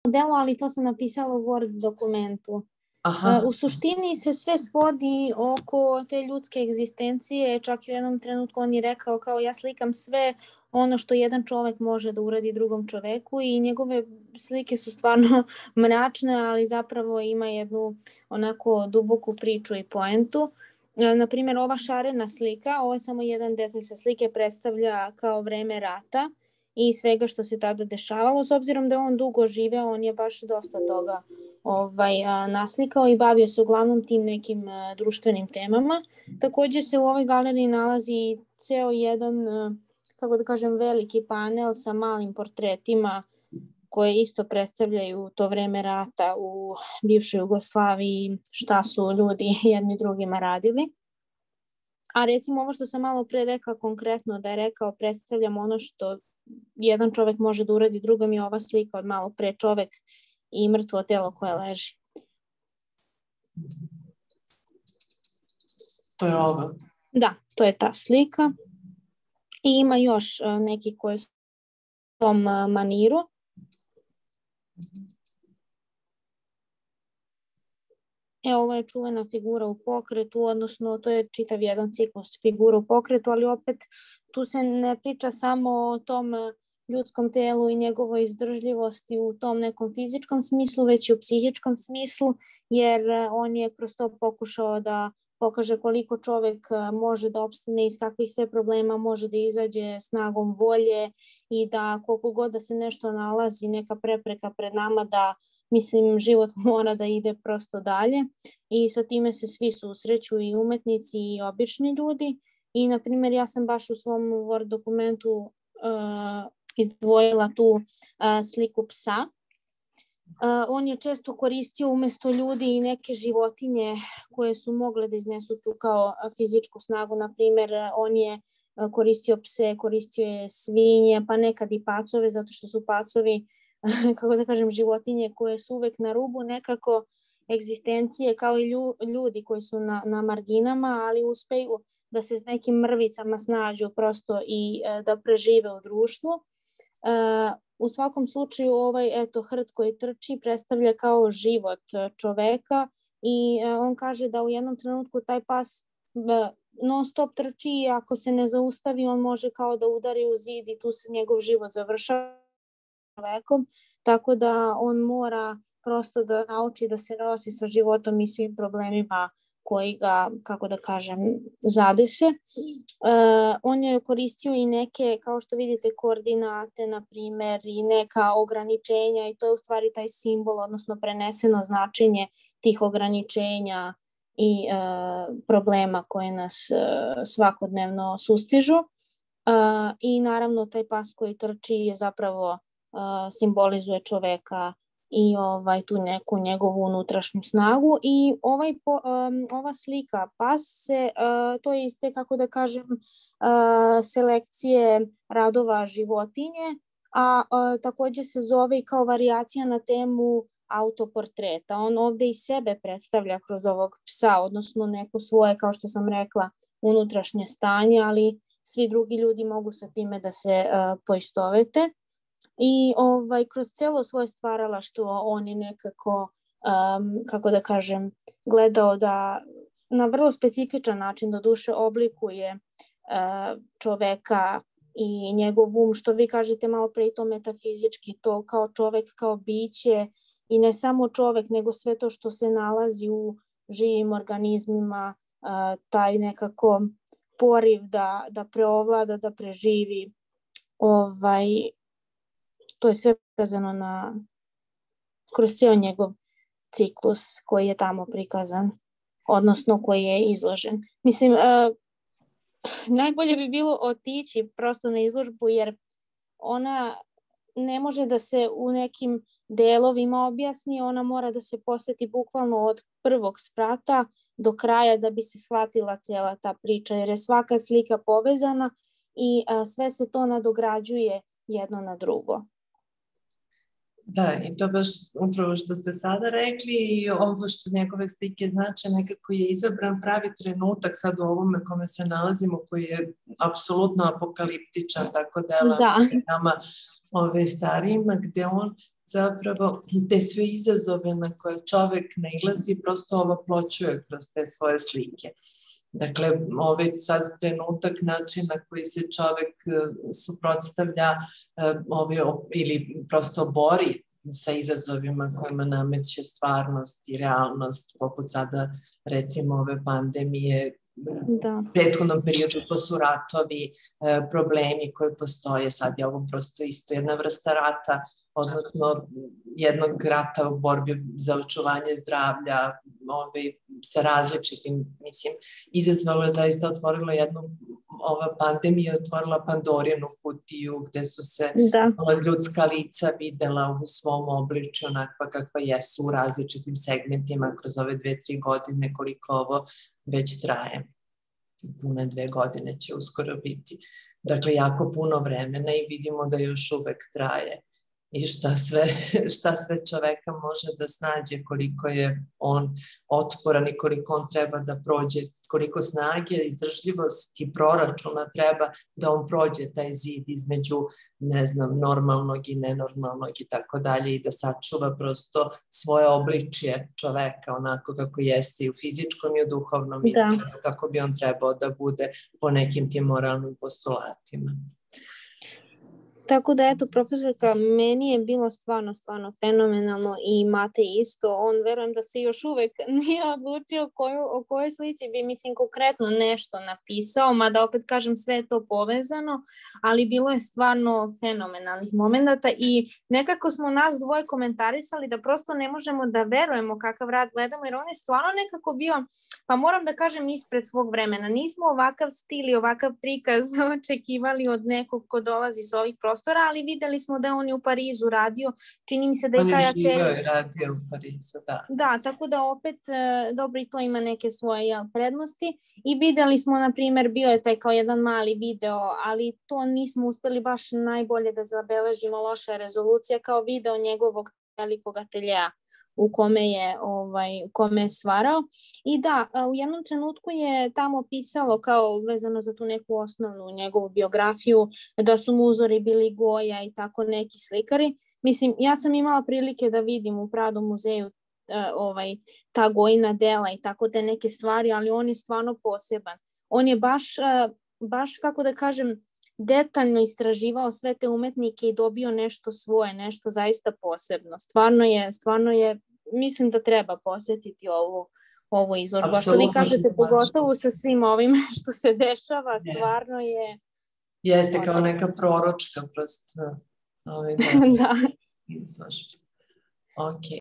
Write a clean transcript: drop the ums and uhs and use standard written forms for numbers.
delo, ali to sam napisala u Word dokumentu. U suštini se sve svodi oko te ljudske egzistencije, čak i u jednom trenutku on je rekao kao ja slikam sve ono što jedan čovek može da uradi drugom čoveku i njegove slike su stvarno mračne, ali zapravo ima jednu onako duboku priču i poentu. Naprimjer, ova šarena slika, ovo je samo jedan detalj sa slike, predstavlja kao vreme rata i svega što se tada dešavalo. S obzirom da je on dugo živeo, on je baš dosta toga naslikao i bavio se uglavnom tim nekim društvenim temama. Također se u ovoj galeriji nalazi ceo jedan, kako da kažem, veliki panel sa malim portretima koje isto predstavljaju to vreme rata u bivšoj Jugoslaviji, šta su ljudi jedni drugima radili. A recimo ovo što sam malo pre rekla konkretno da je rekao predstavljam ono što jedan čovek može da uradi drugom je ova slika od malo pre čovek i mrtvo telo koje leži. To je ovo? Da, to je ta slika. I ima još neki koji su u tom maniru. Ovo je čuvena figura u pokretu, odnosno to je čitav jedan ciklus figura u pokretu, ali opet tu se ne priča samo o tom ljudskom telu i njegovoj izdržljivosti u tom nekom fizičkom smislu, već i u psihičkom smislu, jer on je kroz to pokušao da pokaže koliko čovek može da opstane, iz kakvih sve problema može da izađe snagom volje i da koliko god da se nešto nalazi, neka prepreka pred nama, da mislim život mora da ide prosto dalje i sa time se svi susreću i umetnici i obični ljudi i na primjer ja sam baš u svom Word dokumentu izdvojila tu sliku psa. On je često koristio umesto ljudi i neke životinje koje su mogle da iznesu tu kao fizičku snagu. Na primjer, on je koristio pse, koristio je svinje, pa nekad i pacove, zato što su pacovi, kako da kažem, životinje koje su uvek na rubu nekako egzistencije, kao i ljudi koji su na marginama, ali uspeju da se s nekim mrvicama snađu prosto i da prežive u društvu. U svakom slučaju ovaj hrt koji trči predstavlja kao život čoveka i on kaže da u jednom trenutku taj pas non stop trči i ako se ne zaustavi on može kao da udari u zid i tu se njegov život završava čovekom, tako da on mora prosto da nauči da se nosi sa životom i svim problemima koji ga, kako da kažem, zadese. On je koristio i neke, kao što vidite, koordinate, na primjer, i neka ograničenja i to je u stvari taj simbol, odnosno preneseno značenje tih ograničenja i problema koje nas svakodnevno sustižu. I naravno taj pas koji trči je zapravo simbolizuje čoveka i tu neku njegovu unutrašnju snagu i ova slika pas to je iste, kako da kažem, selekcije radova životinje, a takođe se zove i kao varijacija na temu autoportreta. On ovde i sebe predstavlja kroz ovog psa, odnosno neko svoje, kao što sam rekla, unutrašnje stanje, ali svi drugi ljudi mogu sa time da se poistovete. I kroz celo svoje stvaralaštvo on je nekako, kako da kažem, gledao da na vrlo specifičan način do duše oblikuje čoveka i njegov um, što vi kažete malo pre i to metafizički, to kao čovek, kao biće i ne samo čovek, nego sve to što se nalazi u živim organizmima, taj nekako poriv da preovlada, da preživi. To je sve prikazano kroz cijel njegov ciklus koji je tamo prikazan, odnosno koji je izložen. Mislim, najbolje bi bilo otići prosto na izložbu jer ona ne može da se u nekim delovima objasni, ona mora da se posveti bukvalno od prvog sprata do kraja da bi se shvatila cijela ta priča, jer je svaka slika povezana i sve se to nadograđuje jedno na drugo. Da, i to baš upravo što ste sada rekli i ovo što njegove slike znače, nekako je izabran pravi trenutak sad u ovome kome se nalazimo, koji je apsolutno apokaliptičan, tako dela nama starijima, gde on zapravo te sve izazove na koje čovek nailazi prosto ovoploćuje kroz te svoje slike. Dakle, ovaj sad trenutak, način na koji se čovek suprotstavlja ili prosto bori sa izazovima kojima nameće stvarnost i realnost, poput sada recimo ove pandemije. U prethodnom periodu to su ratovi, problemi koji postoje, sad je ovo prosto isto jedna vrsta rata, odnosno jednog rata u borbi za očuvanje zdravlja, sa različitim, mislim, izazvalo je zaista, otvorilo ova pandemija je otvorila Pandorinu kutiju gde su se ljudska lica videla u svom obličju onakva kakva jesu u različitim segmentima kroz ove 2-3 godine koliko ovo već traje. Pune 2 godine će uskoro biti. Dakle, jako puno vremena i vidimo da još uvek traje. I šta sve čoveka može da snađe, koliko je on otporan i koliko on treba da prođe, koliko snage, izdržljivosti i proračuna treba da on prođe taj zid između, ne znam, normalnog i nenormalnog i tako dalje i da sačuva prosto svoje obličje čoveka onako kako jeste i u fizičkom i u duhovnom izgledu, kako bi on trebao da bude po nekim tim moralnim postulatima. Tako da, eto, profesorka, meni je bilo stvarno fenomenalno i Mate isto. On, verujem da se još uvek nije odlučio o kojoj slici bi, mislim, konkretno nešto napisao, mada opet kažem sve je to povezano, ali bilo je stvarno fenomenalnih momenta i nekako smo nas dvoje komentarisali da prosto ne možemo da verujemo kakav rad gledamo, jer on je stvarno nekako bio, pa moram da kažem, ispred svog vremena. Nismo ovakav stil i ovakav prikaz očekivali od nekog ko dolazi s ovih prostora, ali videli smo da on je u Parizu radio, čini mi se da je taj akter... On je živao i radio u Parizu, da. Da, tako da opet, dobro, i to ima neke svoje prednosti i videli smo, na primjer, bio je taj kao jedan mali video, ali to nismo uspeli baš najbolje da zabeležimo, loša rezolucija kao video njegovog velikog ateljea u kome je stvarao. I da, u jednom trenutku je tamo pisalo kao vezano za tu neku osnovnu njegovu biografiju, da su mu uzori bili Goja i tako neki slikari. Mislim, ja sam imala prilike da vidim u Prado muzeju ta Gojina dela i tako te neke stvari, ali on je stvarno poseban. On je baš kako da kažem, detaljno istraživao sve te umetnike i dobio nešto svoje, nešto zaista posebno. Stvarno je, mislim da treba posjetiti ovu izložbu. A što vi kažete, pogotovo sa svim ovim što se dešava, stvarno je... Jeste kao neka proročka prosto. Da. Izložba. Ok.